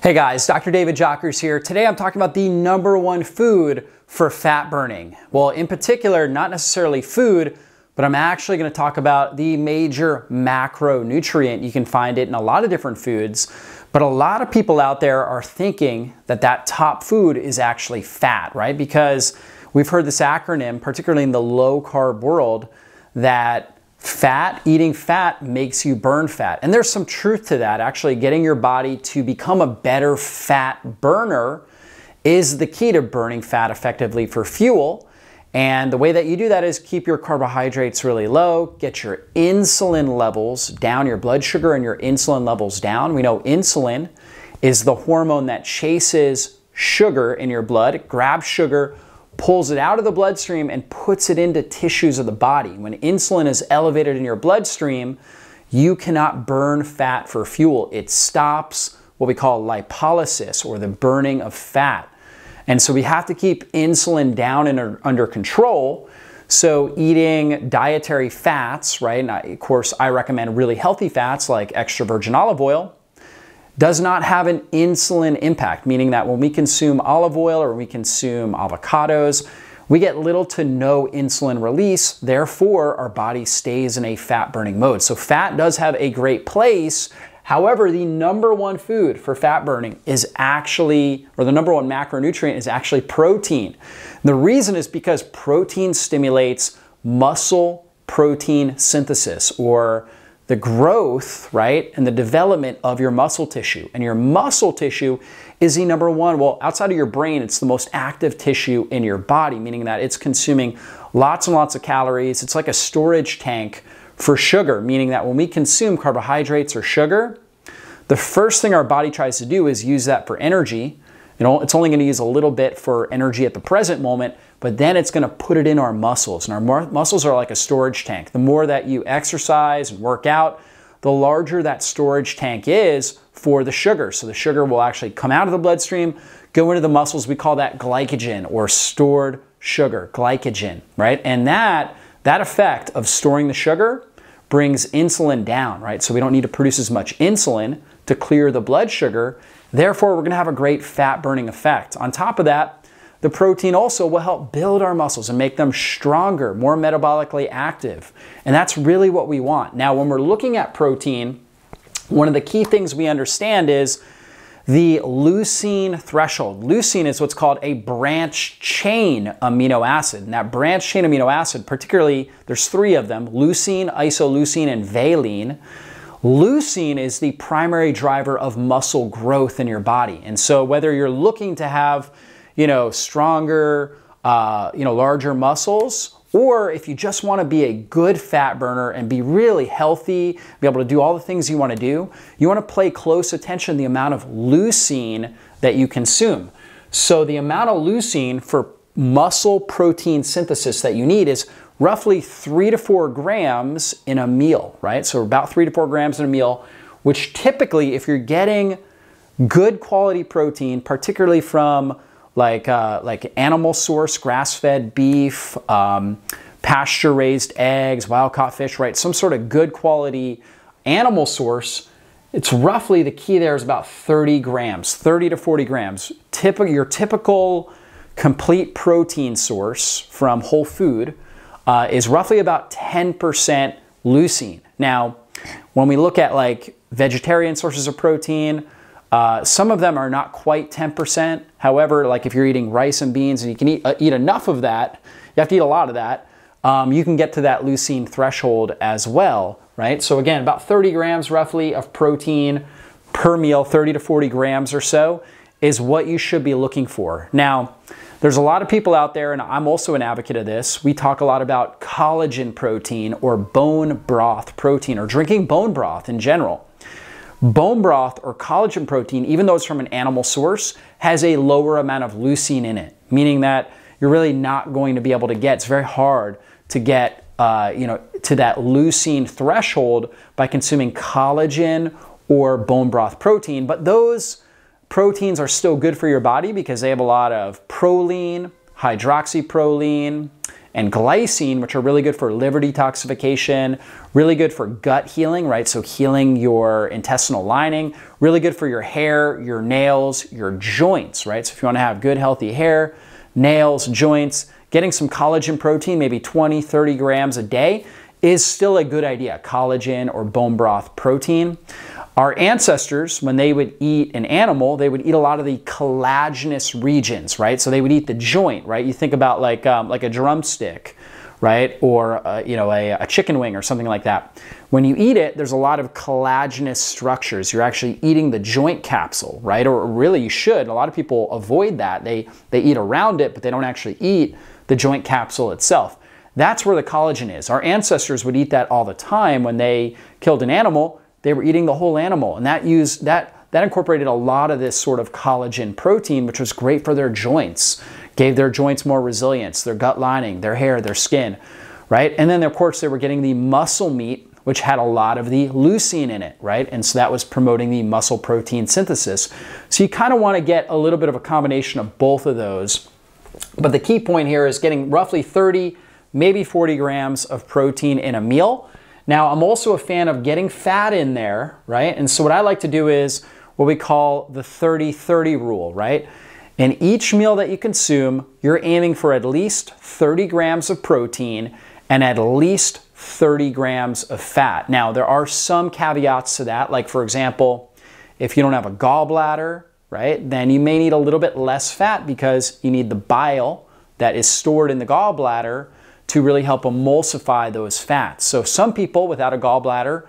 Hey guys, Dr. David Jockers here. Today I'm talking about the #1 food for fat burning. Well, in particular, not necessarily food, but I'm actually going to talk about the major macronutrient. You can find it in a lot of different foods, but a lot of people out there are thinking that that top food is actually fat, right? Because we've heard this acronym, particularly in the low carb world, that eating fat makes you burn fat. And there's some truth to that. Actually, getting your body to become a better fat burner is the key to burning fat effectively for fuel. And the way that you do that is keep your carbohydrates really low, get your insulin levels down, your blood sugar and your insulin levels down. We know insulin is the hormone that chases sugar in your blood. It grabs sugar, pulls it out of the bloodstream and puts it into tissues of the body. When insulin is elevated in your bloodstream, you cannot burn fat for fuel. It stops what we call lipolysis, or the burning of fat. And so we have to keep insulin down and under control. So eating dietary fats, right? And of course, I recommend really healthy fats like extra virgin olive oil, does not have an insulin impact, meaning that when we consume olive oil or we consume avocados, we get little to no insulin release. Therefore, our body stays in a fat burning mode. So fat does have a great place. However, the #1 food for fat burning is actually, or the #1 macronutrient is actually protein. The reason is because protein stimulates muscle protein synthesis, or the growth, right, and the development of your muscle tissue. And your muscle tissue is the #1, well, outside of your brain, it's the most active tissue in your body, meaning that it's consuming lots and lots of calories. It's like a storage tank for sugar, meaning that when we consume carbohydrates or sugar, the first thing our body tries to do is use that for energy. You know, it's only going to use a little bit for energy at the present moment, but then it's going to put it in our muscles. And our muscles are like a storage tank. The more that you exercise and work out, the larger that storage tank is for the sugar. So the sugar will actually come out of the bloodstream, go into the muscles. We call that glycogen, or stored sugar, glycogen, right? And that effect of storing the sugar brings insulin down, right? So we don't need to produce as much insulin to clear the blood sugar. Therefore, we're going to have a great fat burning effect. On top of that, the protein also will help build our muscles and make them stronger, more metabolically active. And that's really what we want. Now, when we're looking at protein, one of the key things we understand is the leucine threshold. Leucine is what's called a branched chain amino acid. And that branched chain amino acid, particularly, there's 3 of them: leucine, isoleucine, and valine. Leucine is the primary driver of muscle growth in your body. And so whether you're looking to have, stronger, larger muscles, or if you just want to be a good fat burner and be really healthy, be able to do all the things you want to do, you want to pay close attention to the amount of leucine that you consume. So the amount of leucine for muscle protein synthesis that you need is roughly 3 to 4 grams in a meal, right? So about 3 to 4 grams in a meal, which typically, if you're getting good quality protein, particularly from like animal source, grass-fed beef, pasture-raised eggs, wild-caught fish, right? Some sort of good quality animal source, it's roughly, the key there is about 30 grams, 30 to 40 grams. Your typical complete protein source from whole food is roughly about 10% leucine. Now, when we look at like vegetarian sources of protein, some of them are not quite 10%. However, like if you're eating rice and beans and you can eat enough of that, you have to eat a lot of that, you can get to that leucine threshold as well, right? So again, about 30 grams roughly of protein per meal, 30 to 40 grams or so, is what you should be looking for. Now, there's a lot of people out there, and I'm also an advocate of this. We talk a lot about collagen protein or bone broth protein, or drinking bone broth in general. Bone broth or collagen protein, even though it's from an animal source, has a lower amount of leucine in it, meaning that you're really not going to be able to get, it's very hard to get to that leucine threshold by consuming collagen or bone broth protein. But those proteins are still good for your body because they have a lot of proline, hydroxyproline, and glycine, which are really good for liver detoxification, really good for gut healing, right? So healing your intestinal lining, really good for your hair, your nails, your joints, right? So if you want to have good, healthy hair, nails, joints, getting some collagen protein, maybe 20, 30 grams a day, is still a good idea. Collagen or bone broth protein. Our ancestors, when they would eat an animal, they would eat a lot of the collagenous regions, right? So they would eat the joint, right? You think about like a drumstick, right? Or a chicken wing or something like that. When you eat it, there's a lot of collagenous structures. You're actually eating the joint capsule, right? Or really you should. A lot of people avoid that. They eat around it, but they don't actually eat the joint capsule itself. That's where the collagen is. Our ancestors would eat that all the time. When they killed an animal, they were eating the whole animal, and that incorporated a lot of this sort of collagen protein, which was great for their joints, gave their joints more resilience, their gut lining, their hair, their skin, right? And then of course they were getting the muscle meat, which had a lot of the leucine in it, right? And so that was promoting the muscle protein synthesis. So you kind of want to get a little bit of a combination of both of those. But the key point here is getting roughly 30, maybe 40 grams of protein in a meal. Now, I'm also a fan of getting fat in there, right? And so what I like to do is what we call the 30-30 rule, right? In each meal that you consume, you're aiming for at least 30 grams of protein and at least 30 grams of fat. Now, there are some caveats to that. Like, for example, if you don't have a gallbladder, right, then you may need a little bit less fat because you need the bile that is stored in the gallbladder to really help emulsify those fats. So some people without a gallbladder,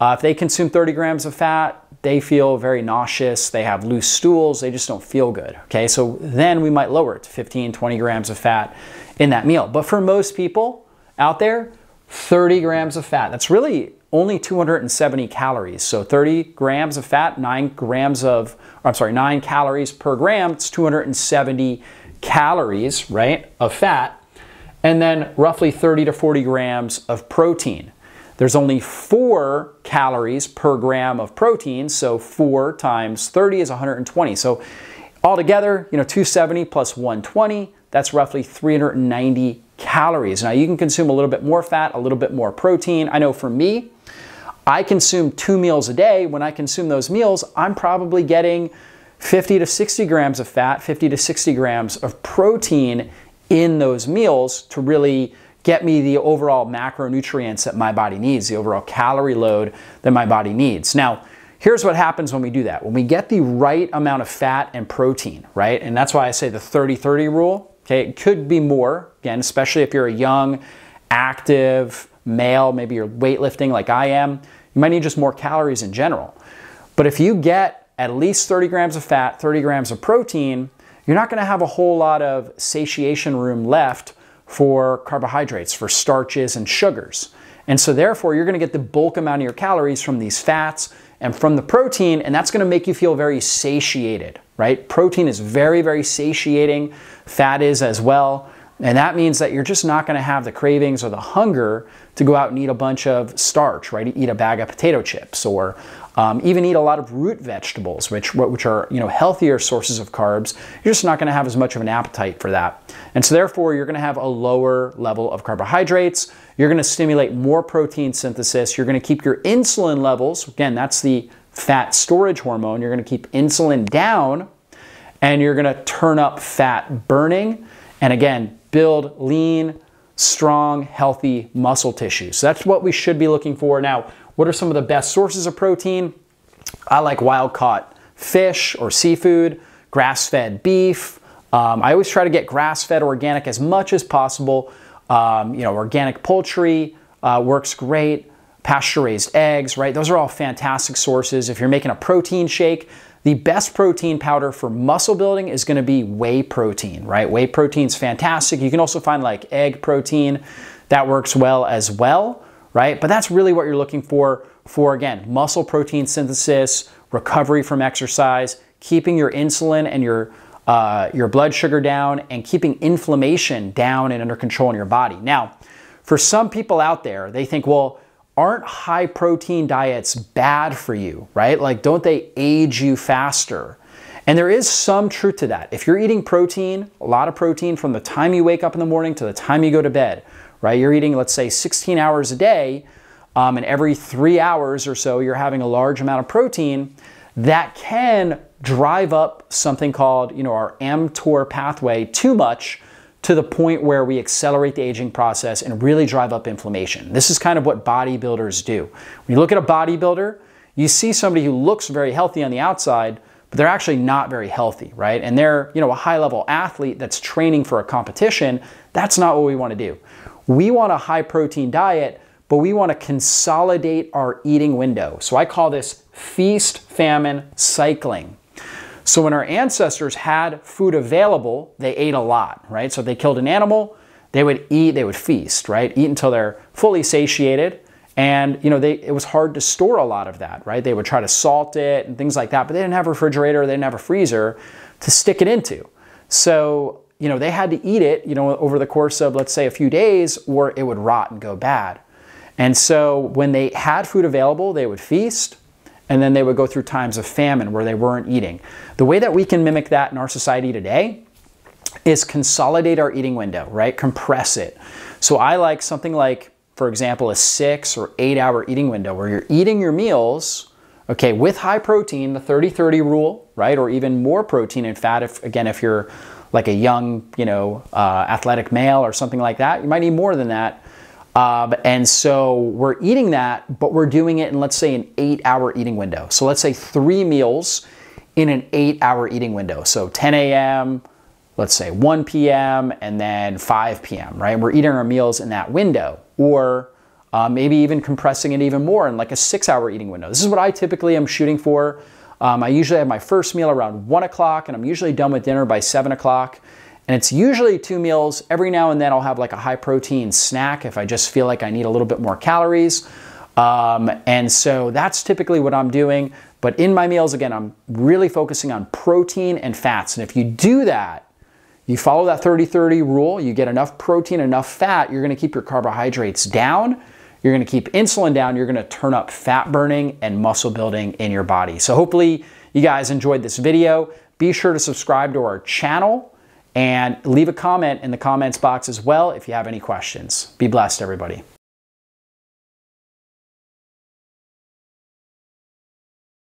if they consume 30 grams of fat, they feel very nauseous, they have loose stools, they just don't feel good, okay? So then we might lower it to 15, 20 grams of fat in that meal. But for most people out there, 30 grams of fat, that's really only 270 calories. So 30 grams of fat, 9 calories per gram, it's 270 calories, right, of fat. And then roughly 30 to 40 grams of protein. There's only 4 calories per gram of protein, so 4 times 30 is 120. So altogether, 270 plus 120, that's roughly 390 calories. Now you can consume a little bit more fat, a little bit more protein. I know for me, I consume 2 meals a day. When I consume those meals, I'm probably getting 50 to 60 grams of fat, 50 to 60 grams of protein in those meals to really get me the overall macronutrients that my body needs, the overall calorie load that my body needs. Now, here's what happens when we do that. When we get the right amount of fat and protein, right? And that's why I say the 30-30 rule, okay? It could be more, again, especially if you're a young, active male, maybe you're weightlifting like I am, you might need just more calories in general. But if you get at least 30 grams of fat, 30 grams of protein, you're not going to have a whole lot of satiation room left for carbohydrates, for starches and sugars. And so therefore, you're going to get the bulk amount of your calories from these fats and from the protein, and that's going to make you feel very satiated, right? Protein is very, very satiating. Fat is as well. And that means that you're just not going to have the cravings or the hunger to go out and eat a bunch of starch, right? Eat a bag of potato chips or even eat a lot of root vegetables, which are healthier sources of carbs. You're just not going to have as much of an appetite for that. And so therefore, you're going to have a lower level of carbohydrates. You're going to stimulate more protein synthesis. You're going to keep your insulin levels. Again, that's the fat storage hormone. You're going to keep insulin down, and you're going to turn up fat burning. And again, build lean, strong, healthy muscle tissue. So that's what we should be looking for. Now, what are some of the best sources of protein? I like wild-caught fish or seafood, grass-fed beef. I always try to get grass-fed organic as much as possible. Organic poultry works great. Pasture-raised eggs, right? Those are all fantastic sources. If you're making a protein shake, the best protein powder for muscle building is going to be whey protein, right? Whey protein's fantastic. You can also find like egg protein. That works well as well, right? But that's really what you're looking for again, muscle protein synthesis, recovery from exercise, keeping your insulin and your blood sugar down, and keeping inflammation down and under control in your body. Now, for some people out there, they think, well, aren't high protein diets bad for you, right? Like, don't they age you faster? And there is some truth to that. If you're eating protein, a lot of protein from the time you wake up in the morning to the time you go to bed, right? You're eating, let's say, 16 hours a day, and every 3 hours or so, you're having a large amount of protein. That can drive up something called, our mTOR pathway too much, to the point where we accelerate the aging process and really drive up inflammation. This is kind of what bodybuilders do. When you look at a bodybuilder, you see somebody who looks very healthy on the outside, but they're actually not very healthy, right? And they're, a high-level athlete that's training for a competition. That's not what we want to do. We want a high-protein diet, but we want to consolidate our eating window. So I call this feast-famine cycling. So when our ancestors had food available, they ate a lot, right? So if they killed an animal, they would eat, they would feast, right? Eat until they're fully satiated. And, it was hard to store a lot of that, right? They would try to salt it and things like that, but they didn't have a refrigerator, they didn't have a freezer to stick it into. So, they had to eat it, over the course of, let's say, a few days, or it would rot and go bad. And so when they had food available, they would feast, and then they would go through times of famine where they weren't eating. The way that we can mimic that in our society today is consolidate our eating window, right? Compress it. So I like something like, for example, a 6 or 8 hour eating window where you're eating your meals, okay, with high protein, the 30-30 rule, right? Or even more protein and fat if you're like a young, athletic male or something like that, you might need more than that. And so we're eating that, but we're doing it in, let's say, an 8 hour eating window. So let's say 3 meals in an 8 hour eating window. So 10 a.m., let's say 1 p.m., and then 5 p.m., right? And we're eating our meals in that window, or maybe even compressing it even more in like a 6 hour eating window. This is what I typically am shooting for. I usually have my first meal around 1 o'clock, and I'm usually done with dinner by 7 o'clock. And it's usually 2 meals. Every now and then I'll have like a high protein snack if I just feel like I need a little bit more calories. And so that's typically what I'm doing. But in my meals, again, I'm really focusing on protein and fats. And if you do that, you follow that 30-30 rule, you get enough protein, enough fat, you're going to keep your carbohydrates down, you're going to keep insulin down, you're going to turn up fat burning and muscle building in your body. So hopefully you guys enjoyed this video. Be sure to subscribe to our channel and leave a comment in the comments box as well if you have any questions. Be blessed, everybody.